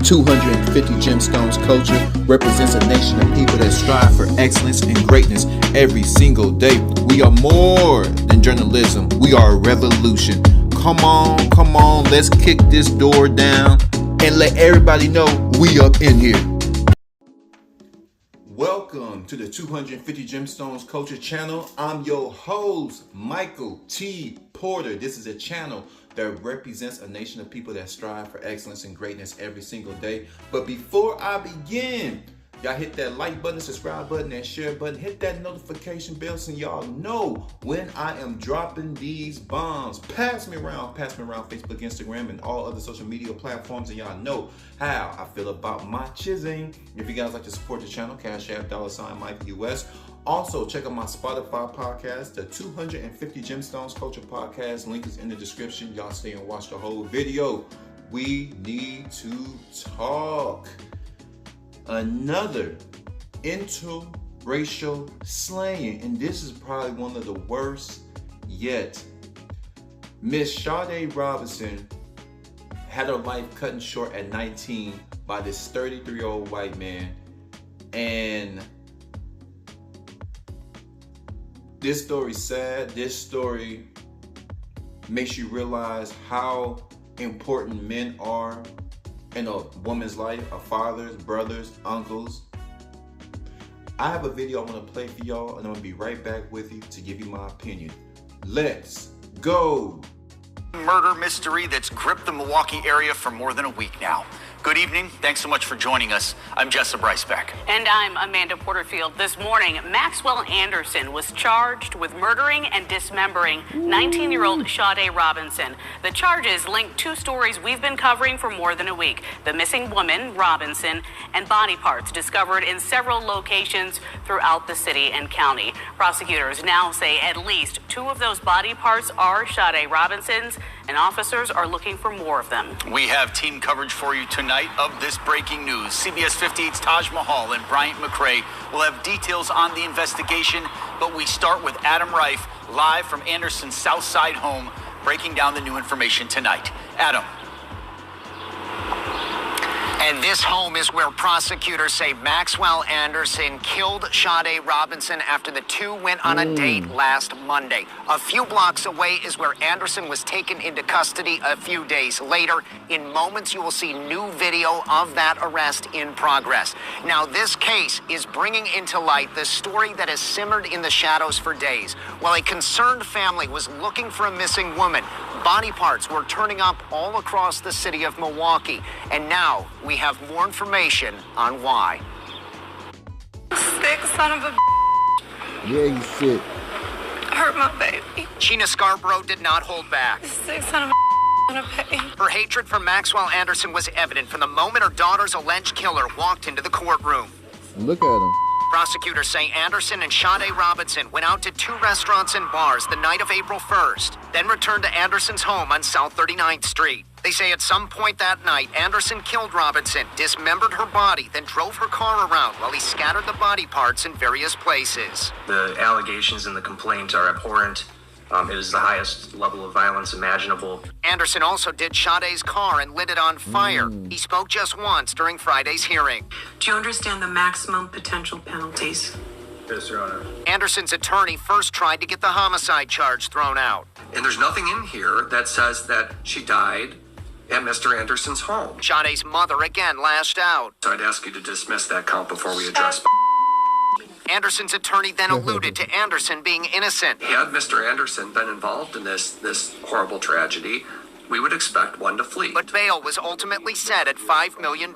250 Gemstones culture represents a nation of people that strive for excellence and greatness every single day. We are more than journalism. We are a revolution. Come on, let's kick this door down and let everybody know we up in here. Welcome to the 250 Gemstones Culture channel. I'm your host, Michael T. Porter. This is a channel that represents a nation of people that strive for excellence and greatness every single day. But before I begin, y'all hit that like button, subscribe button, and share button. Hit that notification bell so y'all know when I am dropping these bombs. Pass me around Facebook, Instagram, and all other social media platforms, and y'all know how I feel about my chiseling. If you guys like to support the channel, Cash App, $Mike US. Also, check out my Spotify podcast, the 250 Gemstones Culture podcast. Link is in the description. Y'all stay and watch the whole video. We need to talk. Another interracial slaying, and this is probably one of the worst yet. Miss Sade Robinson had her life cut short at 19 by this 33-year-old white man, and this story's sad. This story makes you realize how important men are in a woman's life, a fathers, brothers, uncles. I have a video I want to play for y'all, and I'm gonna be right back with you to give you my opinion. Let's go. Murder mystery that's gripped the Milwaukee area for more than a week now. Good evening. Thanks so much for joining us. I'm Jessa Brycebeck. And I'm Amanda Porterfield. This morning, Maxwell Anderson was charged with murdering and dismembering 19-year-old Sade Robinson. The charges link two stories we've been covering for more than a week: the missing woman, Robinson, and body parts discovered in several locations throughout the city and county. Prosecutors now say at least two of those body parts are Sade Robinson's, and officers are looking for more of them. We have team coverage for you tonight of this breaking news. CBS 58's Taj Mahal and Bryant McRae will have details on the investigation, but we start with Adam Reif, live from Anderson's South Side home, breaking down the new information tonight. Adam. And this home is where prosecutors say Maxwell Anderson killed Sade Robinson after the two went on a date last Monday. A few blocks away is where Anderson was taken into custody a few days later. In moments, you will see new video of that arrest in progress. Now, this case is bringing into light the story that has simmered in the shadows for days. While a concerned family was looking for a missing woman, body parts were turning up all across the city of Milwaukee. And now we have more information on why. Sick son of a Yeah, you sick. hurt my baby. Sheena Scarborough did not hold back. Sick son of a baby. Her hatred for Maxwell Anderson was evident from the moment her daughter's alleged killer walked into the courtroom. Look at him. Prosecutors say Anderson and Sade Robinson went out to two restaurants and bars the night of April 1st, then returned to Anderson's home on South 39th Street. They say at some point that night, Anderson killed Robinson, dismembered her body, then drove her car around while he scattered the body parts in various places. The allegations in the complaint are abhorrent. It is the highest level of violence imaginable. Anderson also did Sade's car and lit it on fire. He spoke just once during Friday's hearing. Do you understand the maximum potential penalties? Yes, Your Honor. Anderson's attorney first tried to get the homicide charge thrown out. And there's nothing in here that says that she died at Mr. Anderson's home. Sade's mother again lashed out. So I'd ask you to dismiss that count before we address. Anderson's attorney then alluded to Anderson being innocent. Had Mr. Anderson been involved in this horrible tragedy, we would expect one to flee. But bail was ultimately set at $5 million.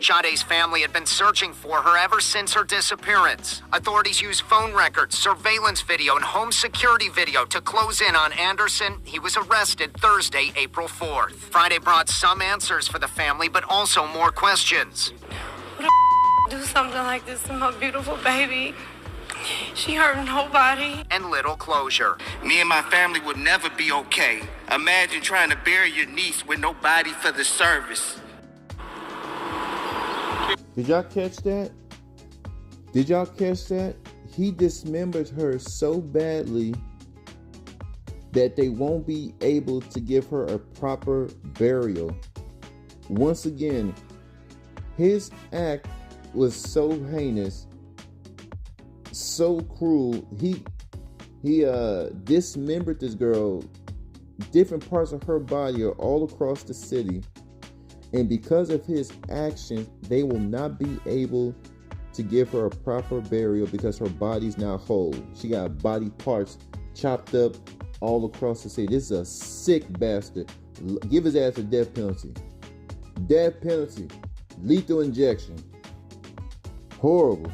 Sade's family had been searching for her ever since her disappearance. Authorities used phone records, surveillance video, and home security video to close in on Anderson. He was arrested Thursday, April 4th. Friday brought some answers for the family, but also more questions. Do something like this to my beautiful baby. She hurt nobody. And little closure. Me and my family would never be okay. Imagine trying to bury your niece with no body for the service. Did y'all catch that? Did y'all catch that? He dismembered her so badly that they won't be able to give her a proper burial. Once again, His act was so heinous, so cruel. He dismembered this girl. Different parts of her body are all across the city. And because of his actions, they will not be able to give her a proper burial because her body's now whole. She got body parts chopped up all across the city. This is a sick bastard. Give his ass a death penalty. Death penalty. Lethal injection. Horrible.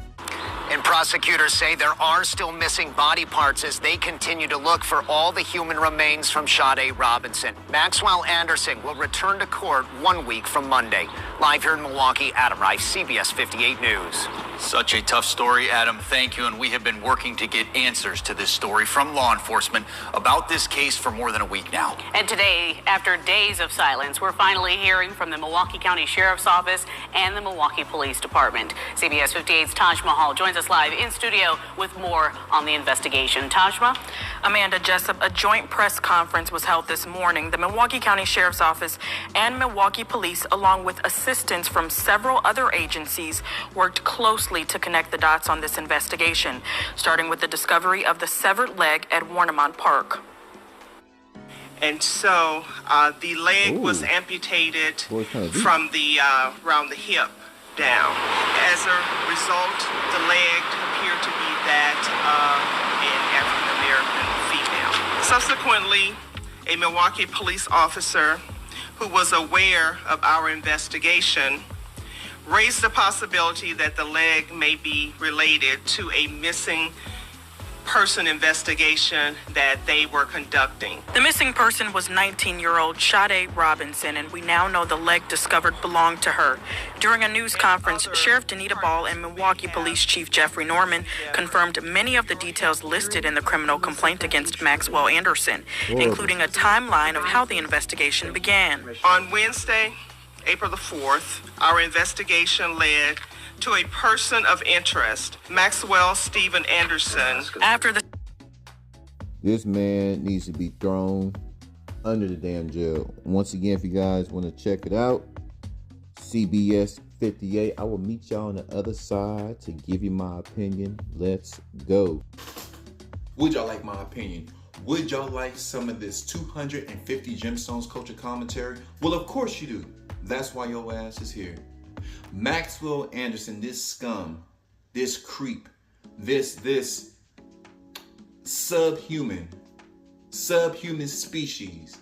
And prosecutors say there are still missing body parts as they continue to look for all the human remains from Sade Robinson. Maxwell Anderson will return to court 1 week from Monday. Live here in Milwaukee, Adam Reif, CBS 58 News. Such a tough story, Adam. Thank you. And we have been working to get answers to this story from law enforcement about this case for more than a week now. And today, after days of silence, we're finally hearing from the Milwaukee County Sheriff's Office and the Milwaukee Police Department. CBS 58's Taj Mahal joins us live in studio with more on the investigation. Tajma? Amanda Jessup, a joint press conference was held this morning. The Milwaukee County Sheriff's Office and Milwaukee Police, along with assistance from several other agencies, worked closely to connect the dots on this investigation, starting with the discovery of the severed leg at Warnemont Park. And so the leg was amputated from the around the hip down. As a result, the leg appeared to be that of an African-American female. Subsequently, a Milwaukee police officer who was aware of our investigation raised the possibility that the leg may be related to a missing person investigation that they were conducting. The missing person was 19-year-old Sade Robinson, and we now know the leg discovered belonged to her. During a news conference, Sheriff Danita Ball and Milwaukee Police Chief Jeffrey Norman confirmed many of the details listed in the criminal complaint against Maxwell Anderson, including a timeline of how the investigation began. On Wednesday, April the 4th, our investigation led to a person of interest, Maxwell Stephen Anderson. This man needs to be thrown under the damn jail. Once again, if you guys want to check it out, CBS 58. I will meet y'all on the other side to give you my opinion. Let's go. Would y'all like my opinion? Would y'all like some of this 250 Gemstones culture commentary? Well, of course you do. That's why your ass is here. Maxwell Anderson, this scum, this creep, this subhuman species.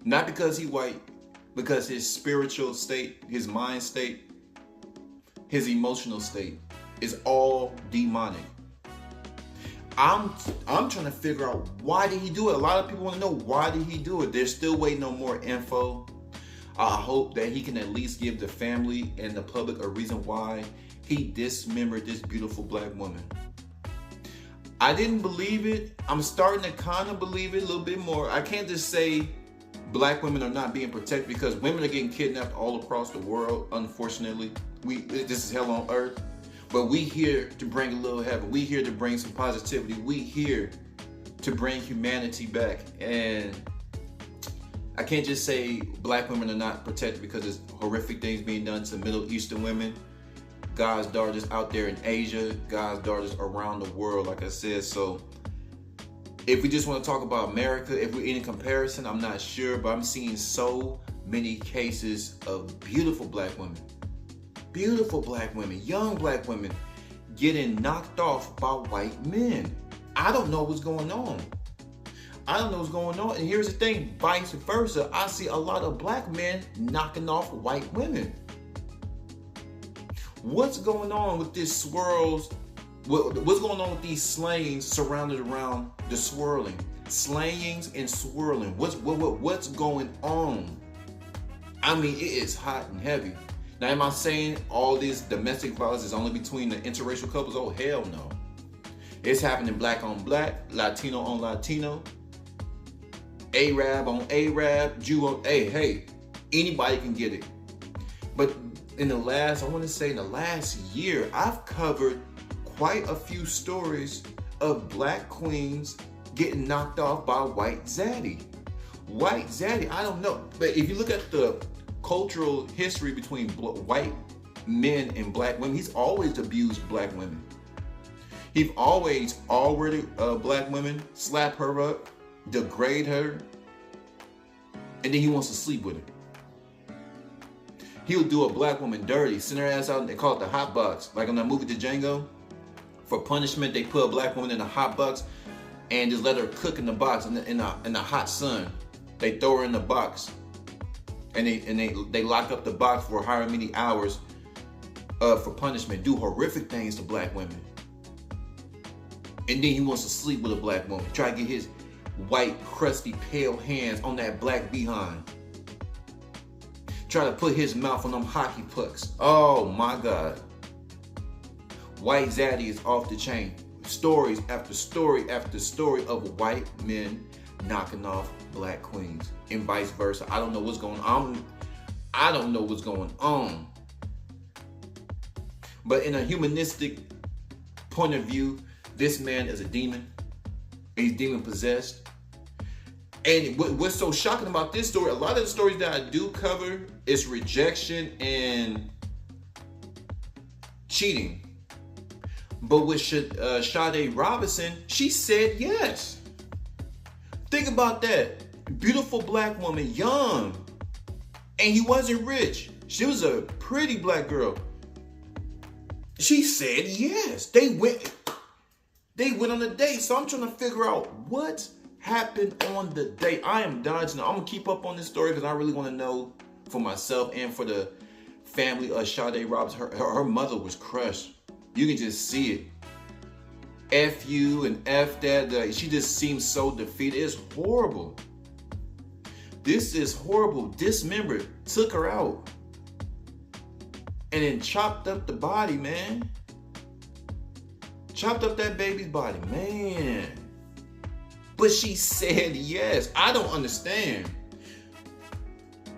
Not because he white, because his spiritual state, his mind state, his emotional state is all demonic. I'm trying to figure out, why did he do it? A lot of people want to know, why did he do it? They're still waiting on more info. I hope that he can at least give the family and the public a reason why he dismembered this beautiful black woman. I didn't believe it. I'm starting to kind of believe it a little bit more. I can't just say black women are not being protected, because women are getting kidnapped all across the world, unfortunately. This is hell on earth. But we here to bring a little heaven. We here to bring some positivity. We here to bring humanity back. And I can't just say black women are not protected because there's horrific things being done to Middle Eastern women. God's daughters out there in Asia, God's daughters around the world, like I said. So if we just want to talk about America, if we're in comparison, I'm not sure, but I'm seeing so many cases of beautiful black women, young black women getting knocked off by white men. I don't know what's going on. And here's the thing, vice versa. I see a lot of black men knocking off white women. What's going on with this swirls? What's going on with these slayings surrounded around the swirling? Slayings and swirling. What's going on? I mean, it is hot and heavy. Now, am I saying all this domestic violence is only between the interracial couples? Oh, hell no. It's happening black on black, Latino on Latino, Arab on Arab, Jew on, hey, anybody can get it. But in the last year, I've covered quite a few stories of black queens getting knocked off by white zaddy. I don't know. But if you look at the cultural history between white men and black women. He's always abused black women. He's always already black women, slap her up, degrade her, and then he wants to sleep with her. He'll do a black woman dirty, send her ass out, and they call it the hot box. Like in that movie The Django, for punishment, they put a black woman in a hot box and just let her cook in the box in the hot sun. They throw her in the box, and they lock up the box for however many hours for punishment. Do horrific things to black women, and then he wants to sleep with a black woman. Try to get his white, crusty, pale hands on that black behind. Try to put his mouth on them hockey pucks. Oh my God. White Zaddy is off the chain. Stories after story after story of white men knocking off black queens and vice versa. I don't know what's going on. I don't know what's going on. But in a humanistic point of view, this man is a demon. He's demon possessed. And what's so shocking about this story, a lot of the stories that I do cover is rejection and cheating. But with Sade Robinson, she said yes. Think about that. Beautiful black woman, young. And he wasn't rich. She was a pretty black girl. She said yes. They went on a date. So I'm trying to figure out what happened on the date. I am dodging. I'm gonna keep up on this story because I really want to know for myself and for the family of Sade Robinson. Her mother was crushed. You can just see it. F you and F that. She just seems so defeated. It's horrible. This is horrible. Dismembered. Took her out. And then chopped up the body, man. Chopped up that baby's body, man. But she said yes. I don't understand.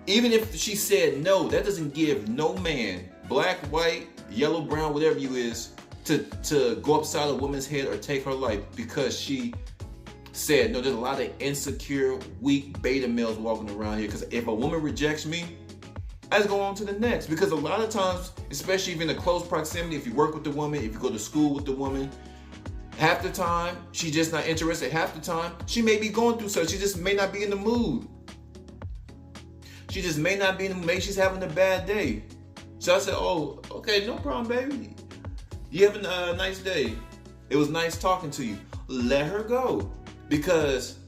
Even if she said no, that doesn't give no man, black, white, yellow, brown, whatever you is, to go upside a woman's head or take her life because she said no. There's a lot of insecure, weak beta males walking around here. Because if a woman rejects me, I just go on to the next. Because a lot of times, especially even in a close proximity, if you work with the woman, if you go to school with the woman, half the time, she's just not interested. Half the time, she may be going through something. She just may not be in the mood. She just may not be in the mood. Maybe she's having a bad day. So I said, oh, okay, no problem, baby. You having a nice day. It was nice talking to you. Let her go. Because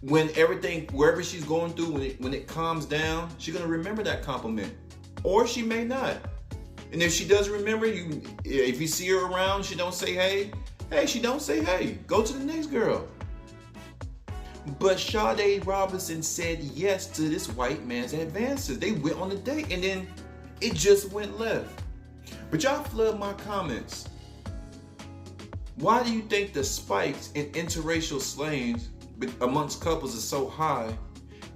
when everything, wherever she's going through, when it calms down, she's going to remember that compliment. Or she may not. And if she doesn't remember, if you see her around, she don't say hey, she don't say hey. Go to the next girl. But Sade Robinson said yes to this white man's advances. They went on a date and then it just went left. But y'all flood my comments. Why do you think the spikes in interracial slayings amongst couples is so high?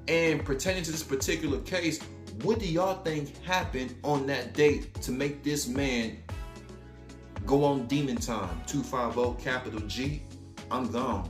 And pertaining to this particular case, what do y'all think happened on that date to make this man go on demon time? 250 capital G. I'm gone.